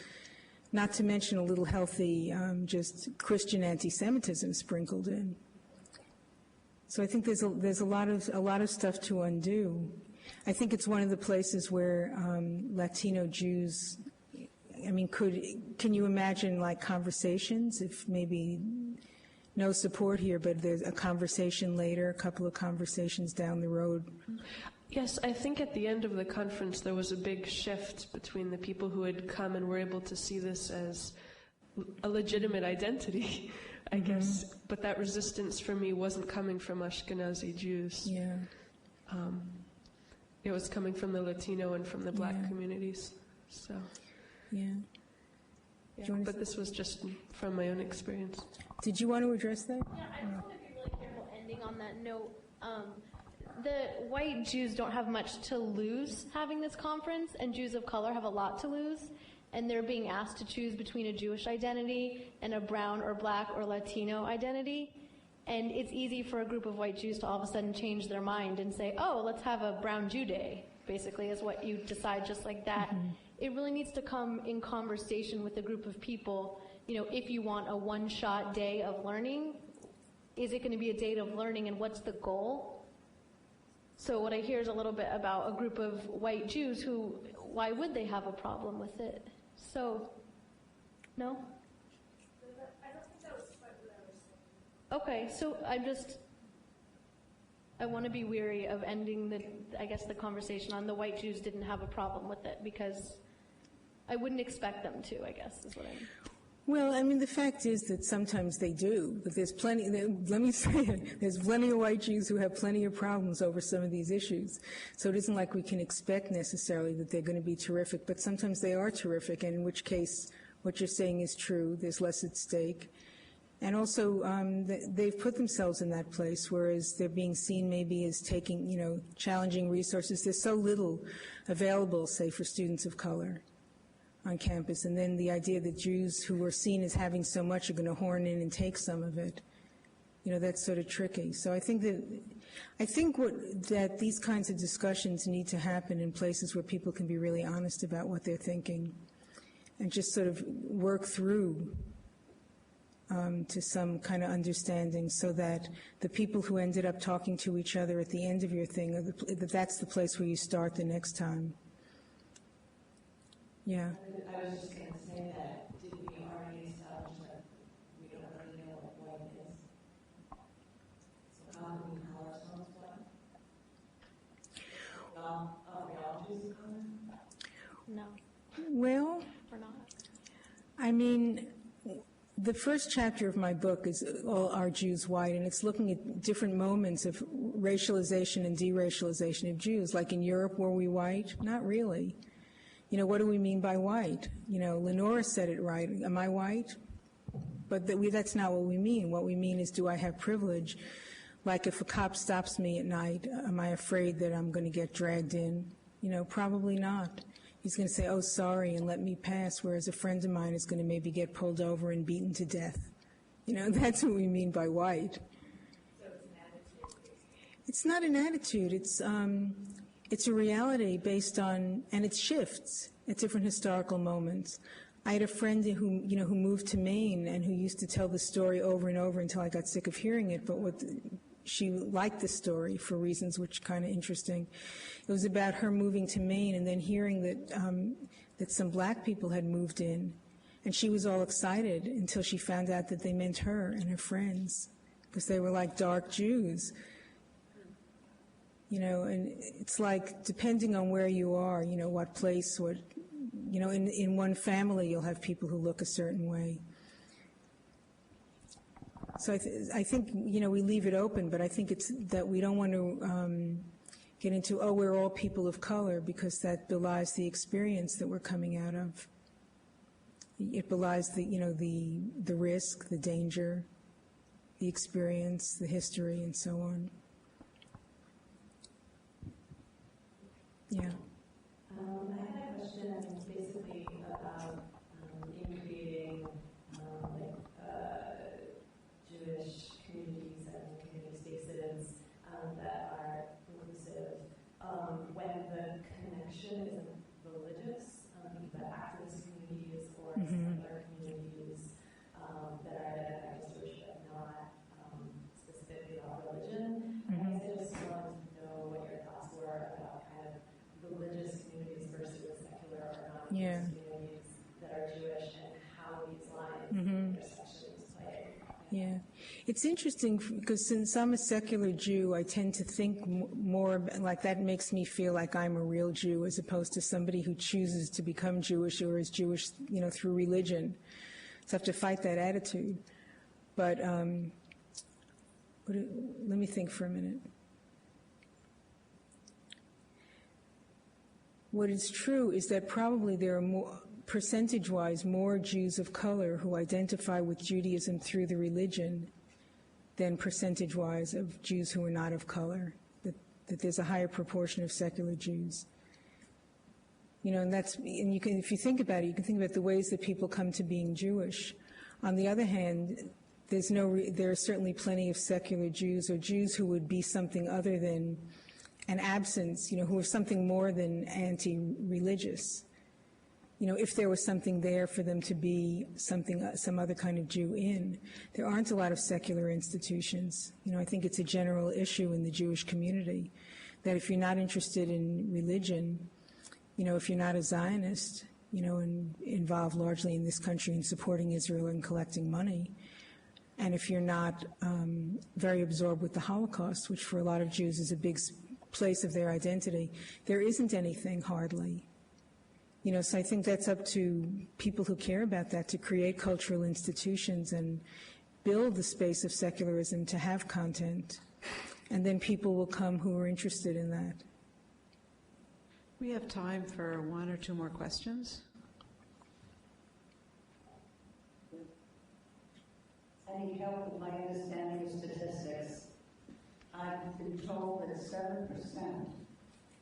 Not to mention a little healthy just Christian anti-Semitism sprinkled in. So I think there's a lot of stuff to undo. I think it's one of the places where Latino Jews, I mean, can you imagine like conversations if maybe no support here, but there's a conversation later, a couple of conversations down the road? Yes, I think at the end of the conference there was a big shift between the people who had come and were able to see this as a legitimate identity, I guess. But that resistance for me wasn't coming from Ashkenazi Jews. Yeah. It was coming from the Latino and from the Black communities. So. Yeah. But this was just from my own experience. Did you want to address that? Yeah, I just want to be really careful ending on that note. The white Jews don't have much to lose having this conference, and Jews of color have a lot to lose, and they're being asked to choose between a Jewish identity and a brown or Black or Latino identity. And it's easy for a group of white Jews to all of a sudden change their mind and say, oh, let's have a brown Jew day, basically, is what you decide just like that. It really needs to come in conversation with a group of people. You know, if you want a one-shot day of learning, is it going to be a day of learning, and what's the goal? So what I hear is a little bit about a group of white Jews who, why would they have a problem with it? So, no? I don't think that was quite what I was saying. Okay, so I want to be weary of ending the conversation on the white Jews didn't have a problem with it, because I wouldn't expect them to, I guess, is what I mean. Well, I mean, the fact is that sometimes they do, but there's plenty, let me say it, there's plenty of white Jews who have plenty of problems over some of these issues. So it isn't like we can expect necessarily that they're going to be terrific, but sometimes they are terrific, and in which case what you're saying is true, there's less at stake. And also, they've put themselves in that place, whereas they're being seen maybe as taking, you know, challenging resources. There's so little available, say, for students of color on campus, and then the idea that Jews who were seen as having so much are going to horn in and take some of it, you know, that's sort of tricky. So I think that these kinds of discussions need to happen in places where people can be really honest about what they're thinking, and just sort of work through to some kind of understanding, so that the people who ended up talking to each other at the end of your thing, that's the place where you start the next time. Yeah. I was just going to say that, did we already establish that we don't really know what white is? So how do we call ourselves white? Are we all Jews of color? No, Well, we're not. I mean, the first chapter of my book is All Are Jews White, and it's looking at different moments of racialization and deracialization of Jews. Like in Europe, were we white? Not really. You know, what do we mean by white? You know, Lenora said it right. Am I white? But that's not what we mean. What we mean is, do I have privilege? Like if a cop stops me at night, am I afraid that I'm going to get dragged in? You know, probably not. he's going to say, oh, sorry, and let me pass, whereas a friend of mine is going to maybe get pulled over and beaten to death. That's what we mean by white. So it's an attitude. It's not an attitude. It's a reality based on, and it shifts at different historical moments. I had a friend who moved to Maine and who used to tell the story over and over until I got sick of hearing it, but she liked the story for reasons which are kind of interesting. It was about her moving to Maine and then hearing that some black people had moved in, and she was all excited until she found out that they meant her and her friends, because they were like dark Jews. And it's like, depending on where you are, what place, in one family you'll have people who look a certain way. So I think, we leave it open, but I think it's that we don't want to get into, we're all people of color, because that belies the experience that we're coming out of. It belies the risk, the danger, the experience, the history, and so on. Yeah. I had a question basically about in creating Jewish communities and community spaces that are inclusive, when the connection isn't religious, the activist communities or secular communities that are identified as Jewish but not specifically about religion. I just wanted to know what your thoughts were about kind of religious communities versus secular or non-religious communities that are Jewish, and how these lines and intersections play. Yeah. It's interesting because since I'm a secular Jew, I tend to think more like that makes me feel like I'm a real Jew as opposed to somebody who chooses to become Jewish or is Jewish, through religion. So I have to fight that attitude. But let me think for a minute. What is true is that probably there are more, percentage-wise, more Jews of color who identify with Judaism through the religion than percentage-wise of Jews who are not of color, that there's a higher proportion of secular Jews. And you can, if you think about it, you can think about the ways that people come to being Jewish. On the other hand, there are certainly plenty of secular Jews or Jews who would be something other than an absence, who are something more than anti-religious. If there was something there for them to be some other kind of Jew in. There aren't a lot of secular institutions. I think it's a general issue in the Jewish community that if you're not interested in religion, if you're not a Zionist, and involved largely in this country in supporting Israel and collecting money, and if you're not very absorbed with the Holocaust, which for a lot of Jews is a big place of their identity, there isn't anything hardly. So I think that's up to people who care about that to create cultural institutions and build the space of secularism to have content. And then people will come who are interested in that. We have time for one or two more questions. I need help with my understanding of statistics. I've been told that 7%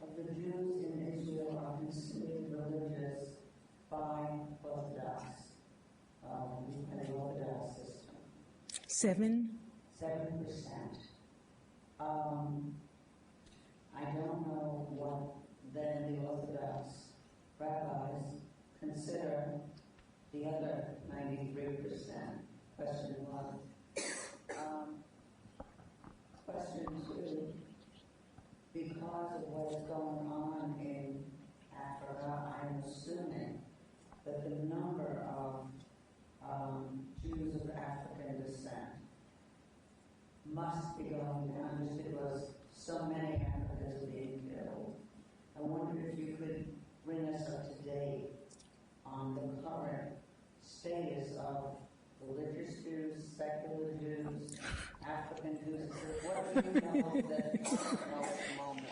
of the Jews in Israel are considered religious by Orthodox, the Orthodox system. 7%. I don't know what then the Orthodox rabbis consider the other 93%. Question one. Question two. Because of what is going on in Africa, I'm assuming that the number of Jews of African descent must be going down just because so many Africans are being killed. I wonder if you could bring us up to date on the current status of religious Jews, secular Jews, African Jews. What do you know that you know at the moment?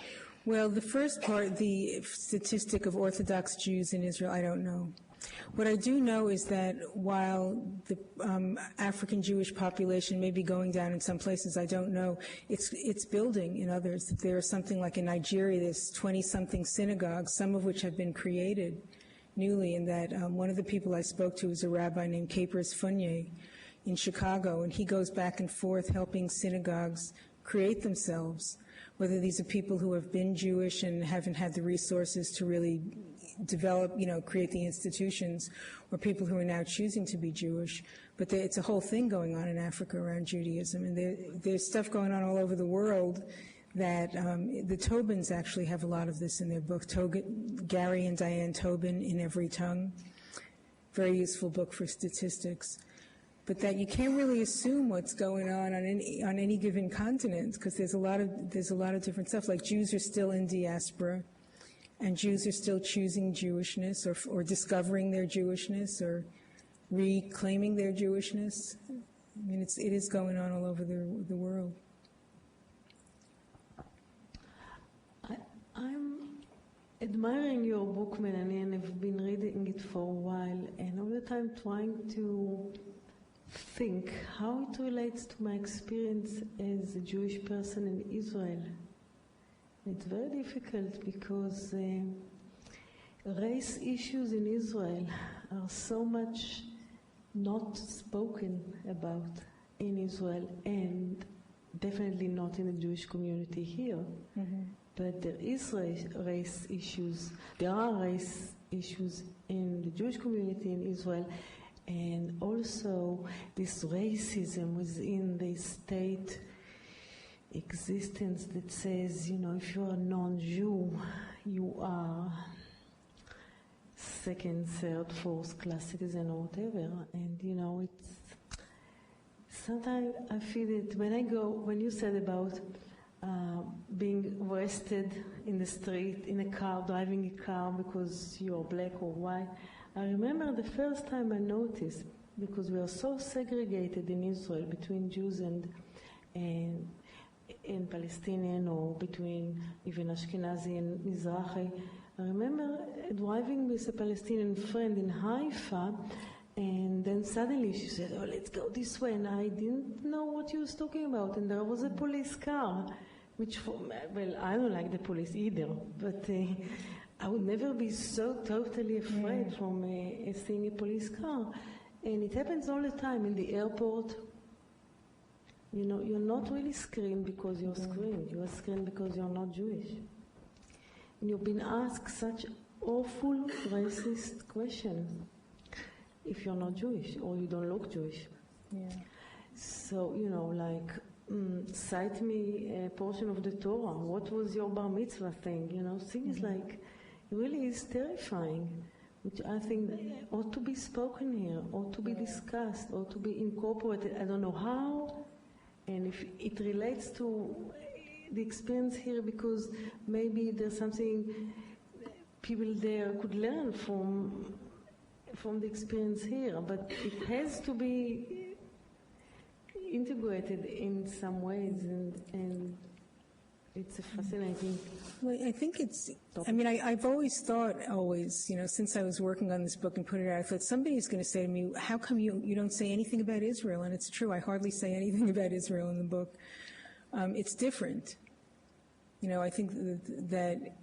Well, the first part, the statistic of Orthodox Jews in Israel, I don't know. What I do know is that while the African Jewish population may be going down in some places, I don't know, it's building in others. There is something like in Nigeria, there's 20-something synagogues, some of which have been created newly, and that one of the people I spoke to is a rabbi named Capers Funye in Chicago, and he goes back and forth helping synagogues create themselves, whether these are people who have been Jewish and haven't had the resources to really develop, create the institutions, or people who are now choosing to be Jewish. But it's a whole thing going on in Africa around Judaism, and there's stuff going on all over the world that the Tobins actually have a lot of this in their book, Gary and Diane Tobin, In Every Tongue. Very useful book for statistics. But that you can't really assume what's going on any given continent, because there's a lot of different stuff. Like Jews are still in diaspora, and Jews are still choosing Jewishness or discovering their Jewishness or reclaiming their Jewishness. I mean, it is going on all over the world. I'm admiring your book, Melanie, and I've been reading it for a while, and all the time trying to think how it relates to my experience as a Jewish person in Israel. It's very difficult because race issues in Israel are so much not spoken about in Israel, and definitely not in the Jewish community here. Mm-hmm. But there is race issues. There are race issues in the Jewish community in Israel, and also this racism within the state existence that says, if you're a non-Jew, you are second, third, fourth class citizen or whatever. And, it's sometimes I feel it when you said about being arrested in the street, in a car, driving a car because you're black or white. I remember the first time I noticed, because we are so segregated in Israel between Jews and Palestinian, or between even Ashkenazi and Mizrahi. I remember driving with a Palestinian friend in Haifa, and then suddenly she said, "Oh, let's go this way," and I didn't know what she was talking about, and there was a police car, which, I don't like the police either, but I would never be so totally afraid from seeing a police car. And it happens all the time in the airport. You're not really screened because you're screened. You're screened because you're not Jewish. And you've been asked such awful racist questions if you're not Jewish or you don't look Jewish. Yeah. So, cite me a portion of the Torah. What was your bar mitzvah thing? Things like, it really is terrifying, which I think ought to be spoken here, ought to be discussed, ought to be incorporated. I don't know how, and if it relates to the experience here, because maybe there's something people there could learn from the experience here, but it has to be integrated in some ways, and it's a fascinating. Well, I think I've always thought, since I was working on this book and putting it out, I thought somebody's going to say to me, how come you don't say anything about Israel? And it's true, I hardly say anything about Israel in the book. It's different. I think that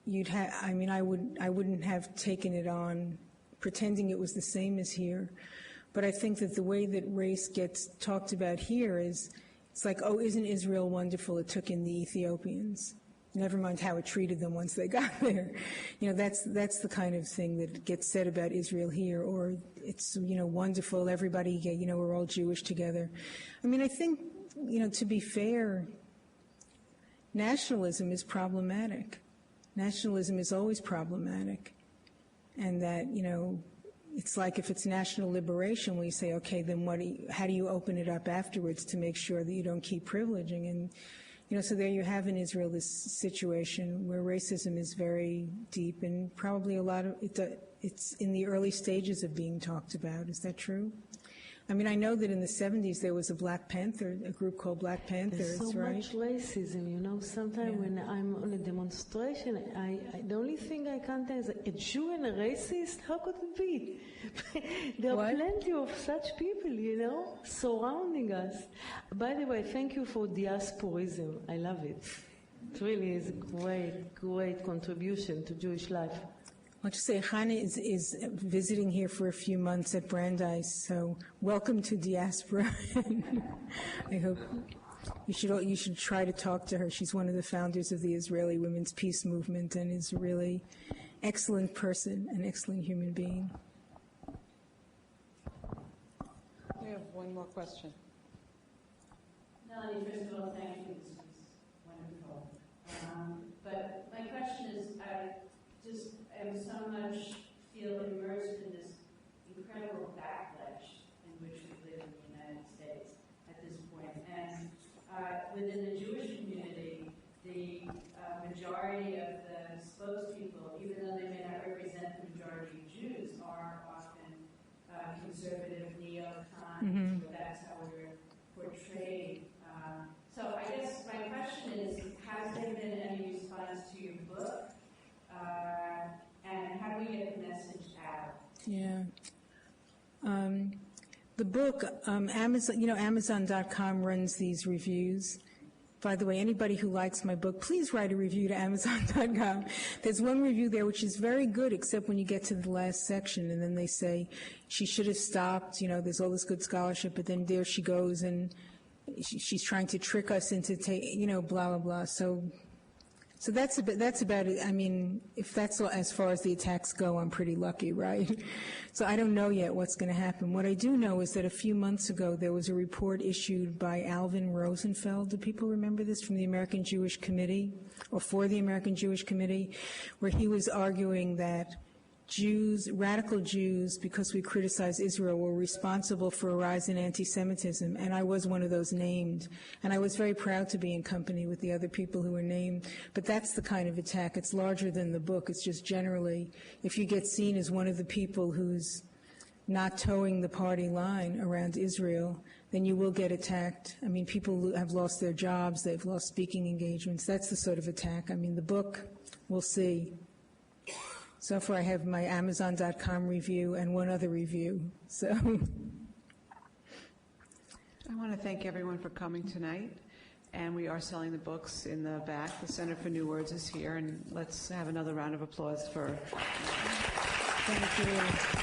I wouldn't have taken it on pretending it was the same as here. But I think that the way that race gets talked about here is, it's like, oh, isn't Israel wonderful? It took in the Ethiopians. Never mind how it treated them once they got there. That's the kind of thing that gets said about Israel here. Or it's, wonderful, everybody, we're all Jewish together. I think, to be fair, nationalism is problematic. Nationalism is always problematic. And that, it's like if it's national liberation, we say, okay, then how do you open it up afterwards to make sure that you don't keep privileging? And, so there you have in Israel this situation where racism is very deep, and probably a lot of it's in the early stages of being talked about. Is that true? I mean, I know that in the 70s there was a group called Black Panthers, There's so right? much racism, you know. Sometimes when I'm on a demonstration, the only thing I can't tell is a Jew and a racist. How could it be? There are plenty of such people, you know, surrounding us. By the way, thank you for diasporism. I love it. It really is a great, great contribution to Jewish life. I'll just say, Chana is visiting here for a few months at Brandeis, so welcome to diaspora. I hope you should try to talk to her. She's one of the founders of the Israeli Women's Peace Movement and is a really excellent person, an excellent human being. We have one more question. Melanie, first of all, thank you. This was wonderful. But my question is, I so much feel immersed in this incredible backlash in which we live in the United States at this point. And within the Jewish community, the majority of the spokespeople, even though they may not represent the majority of Jews, are often conservative, neocon, so that's how we're portrayed. So I guess my question is, has there been any response to your book? And how do we get the message out? Yeah. The book, Amazon, Amazon.com runs these reviews. By the way, anybody who likes my book, please write a review to Amazon.com. There's one review there which is very good, except when you get to the last section, and then they say she should have stopped. There's all this good scholarship, but then there she goes, and she's trying to trick us into blah blah blah. So that's about it. I mean, if that's as far as the attacks go, I'm pretty lucky, right? So I don't know yet what's going to happen. What I do know is that a few months ago there was a report issued by Alvin Rosenfeld. Do people remember this? From the American Jewish Committee, or for the American Jewish Committee, where he was arguing that radical Jews, because we criticize Israel, were responsible for a rise in anti-Semitism, and I was one of those named. And I was very proud to be in company with the other people who were named. But that's the kind of attack. It's larger than the book. It's just generally, if you get seen as one of the people who's not towing the party line around Israel, then you will get attacked. I mean, people have lost their jobs. They've lost speaking engagements. That's the sort of attack. I mean, the book, we'll see. So far I have my Amazon.com review and one other review. So I want to thank everyone for coming tonight. And we are selling the books in the back. The Center for New Words is here. And let's have another round of applause for... Thank you.